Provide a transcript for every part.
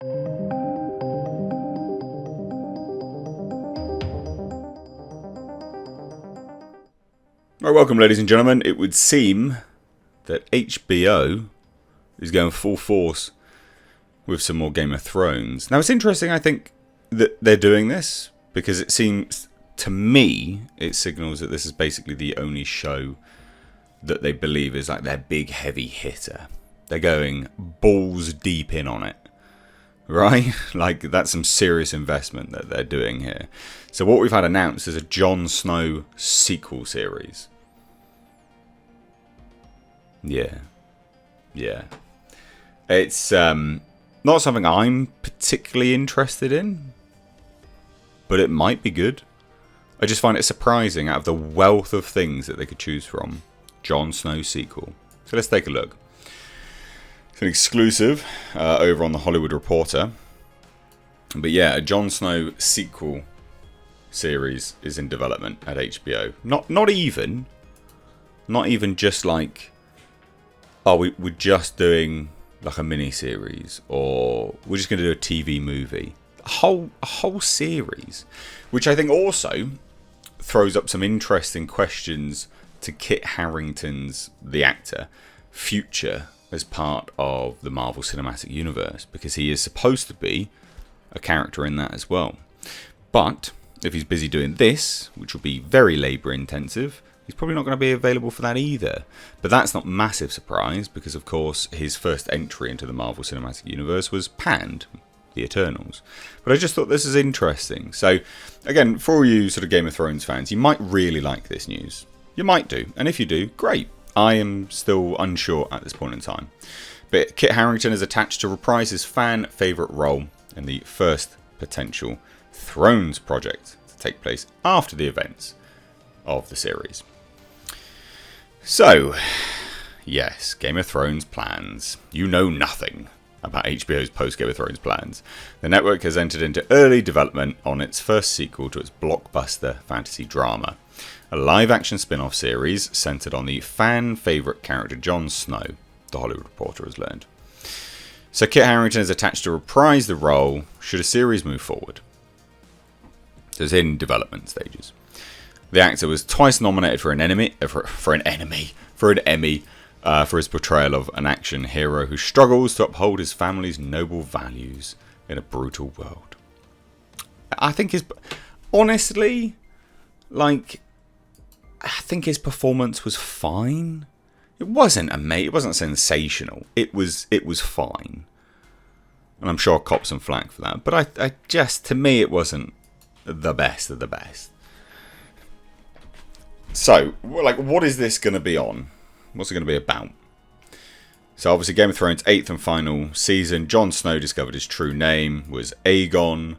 Right, welcome ladies and gentlemen. It would seem that HBO is going full force with some more Game of Thrones. Now it's interesting, I think, that they're doing this, because it seems, to me, it signals that this is basically the only show that they believe is like their big heavy hitter. They're going balls deep in on it, right? Like, that's some serious investment that they're doing here. So what we've had announced is a Jon Snow sequel series. Yeah. It's not something I'm particularly interested in, but it might be good. I just find it surprising, out of the wealth of things that they could choose from, Jon Snow sequel. So let's take a look. It's an exclusive over on the Hollywood Reporter. But yeah, a Jon Snow sequel series is in development at HBO. Not even just like, oh, we're just doing like a mini series, or we're just going to do a TV movie. A whole series, which I think also throws up some interesting questions to Kit Harington's, the actor, future as part of the Marvel Cinematic Universe, because he is supposed to be a character in that as well. But if he's busy doing this, which will be very labour intensive, he's probably not going to be available for that either. But that's not a massive surprise, because of course his first entry into the Marvel Cinematic Universe was panned, the Eternals. But I just thought this is interesting. So again, for all you sort of Game of Thrones fans, you might really like this news. You might do, and if you do, great. I am still unsure at this point in time. But Kit Harington is attached to reprise his fan favourite role in the first potential Thrones project to take place after the events of the series. So, yes, Game of Thrones plans. You know nothing about HBO's post-Game of Thrones plans. The network has entered into early development on its first sequel to its blockbuster fantasy drama, a live-action spin-off series centered on the fan-favourite character Jon Snow, the Hollywood Reporter has learned. So Kit Harington is attached to reprise the role should a series move forward. So it's in development stages. The actor was twice nominated for an Emmy for his portrayal of an action hero who struggles to uphold his family's noble values in a brutal world. I think honestly, I think his performance was fine. It wasn't amazing. It wasn't sensational. It was fine. And I'm sure I'll cop some flack for that. But I just, to me, it wasn't the best of the best. So, what is this going to be on? What's it going to be about? So, obviously, Game of Thrones' 8th and final season, Jon Snow discovered his true name was Aegon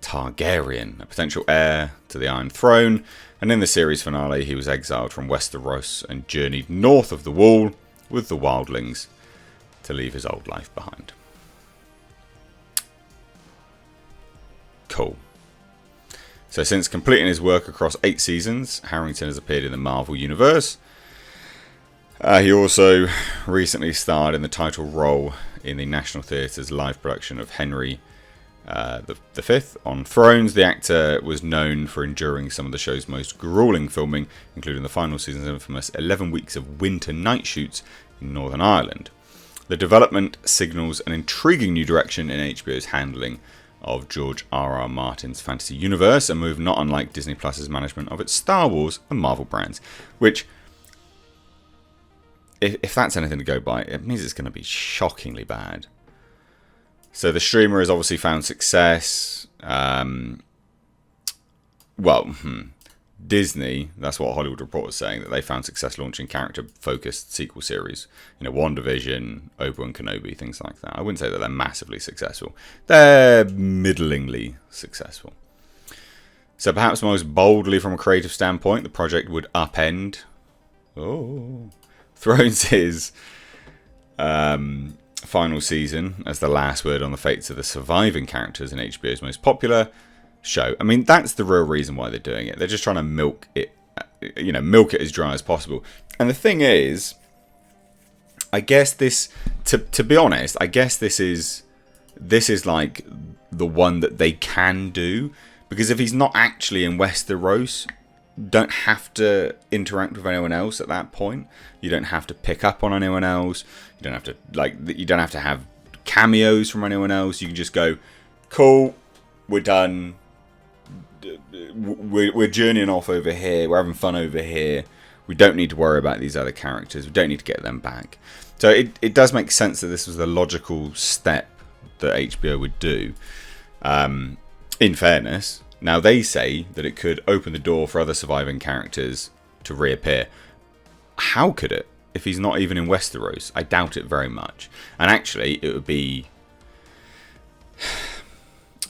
Targaryen, a potential heir to the Iron Throne. And in the series finale, he was exiled from Westeros and journeyed north of the Wall with the wildlings to leave his old life behind. Cool. So since completing his work across 8 seasons, Harington has appeared in the Marvel Universe. He also recently starred in the title role in the National Theatre's live production of Henry V on Thrones. The actor was known for enduring some of the show's most grueling filming, including the final season's infamous 11 weeks of winter night shoots in Northern Ireland. The development signals an intriguing new direction in HBO's handling of George R.R. Martin's fantasy universe, a move not unlike Disney Plus's management of its Star Wars and Marvel brands, which, if that's anything to go by, it means it's going to be shockingly bad. So the streamer has obviously found success. Disney, that's what Hollywood Reporter is saying, that they found success launching character-focused sequel series. WandaVision, Obi-Wan Kenobi, things like that. I wouldn't say that they're massively successful. They're middlingly successful. So perhaps most boldly from a creative standpoint, the project would upend Thrones' final season as the last word on the fates of the surviving characters in HBO's most popular show. I mean, that's the real reason why they're doing it. They're just trying to milk it as dry as possible. And the thing is, I guess this, to be honest, I guess this is this is like the one that they can do, because if he's not actually in Westeros, don't have to interact with anyone else at that point. You don't have to pick up on anyone else. You don't have to have cameos from anyone else. You can just go, cool, we're done. We're journeying off over here. We're having fun over here. We don't need to worry about these other characters. We don't need to get them back. So it does make sense that this was the logical step that HBO would do. In fairness, now they say that it could open the door for other surviving characters to reappear. How could it? If he's not even in Westeros? I doubt it very much. And actually, it would be...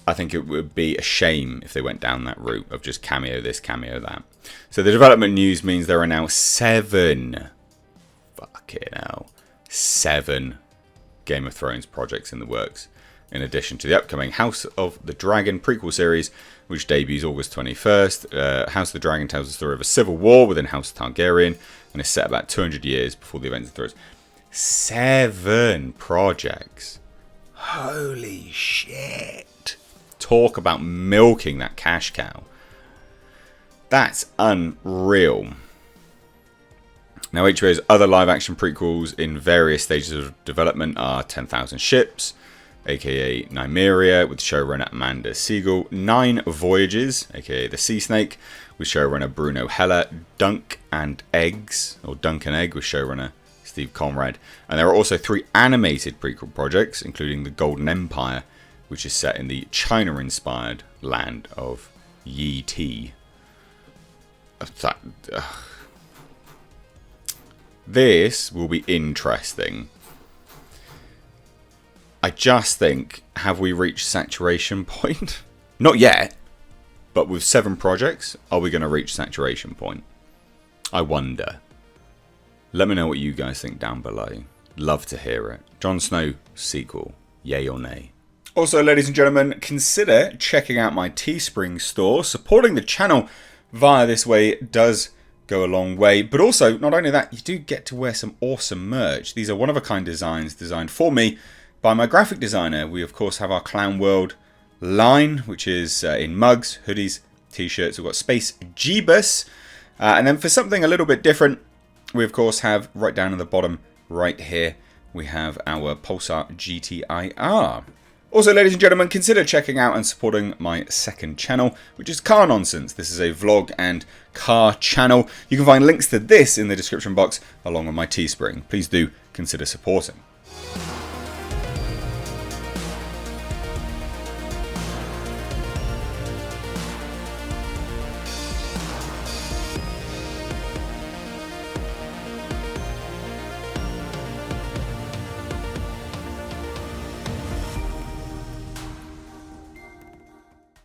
I think it would be a shame if they went down that route of just cameo this, cameo that. So the development news means there are now 7 Game of Thrones projects in the works, in addition to the upcoming House of the Dragon prequel series, which debuts August 21st. House of the Dragon tells the story of a civil war within House Targaryen and is set about 200 years before the events of Thrones. 7 projects. Holy shit. Talk about milking that cash cow. That's unreal. Now, HBO's other live-action prequels in various stages of development are 10,000 Ships, aka Nymeria, with showrunner Amanda Siegel, 9 Voyages, aka The Sea Snake, with showrunner Bruno Heller, Dunk and Eggs, or Dunk and Egg, with showrunner Steve Conrad. And there are also 3 animated prequel projects, including The Golden Empire, which is set in the China-inspired land of Yi Ti. This will be interesting. I just think, have we reached saturation point? Not yet, but with 7 projects, are we going to reach saturation point? I wonder. Let me know what you guys think down below. Love to hear it. Jon Snow sequel, yay or nay? Also, ladies and gentlemen, consider checking out my Teespring store. Supporting the channel via this way does go a long way. But also, not only that, you do get to wear some awesome merch. These are one-of-a-kind designs designed for me by my graphic designer. We, of course, have our Clown World line, which is in mugs, hoodies, t-shirts. We've got Space Jeebus. And then for something a little bit different, we, of course, have right down at the bottom right here, we have our Pulsar GTIR. Also, ladies and gentlemen, consider checking out and supporting my second channel, which is Car Nonsense. This is a vlog and car channel. You can find links to this in the description box, along with my Teespring. Please do consider supporting.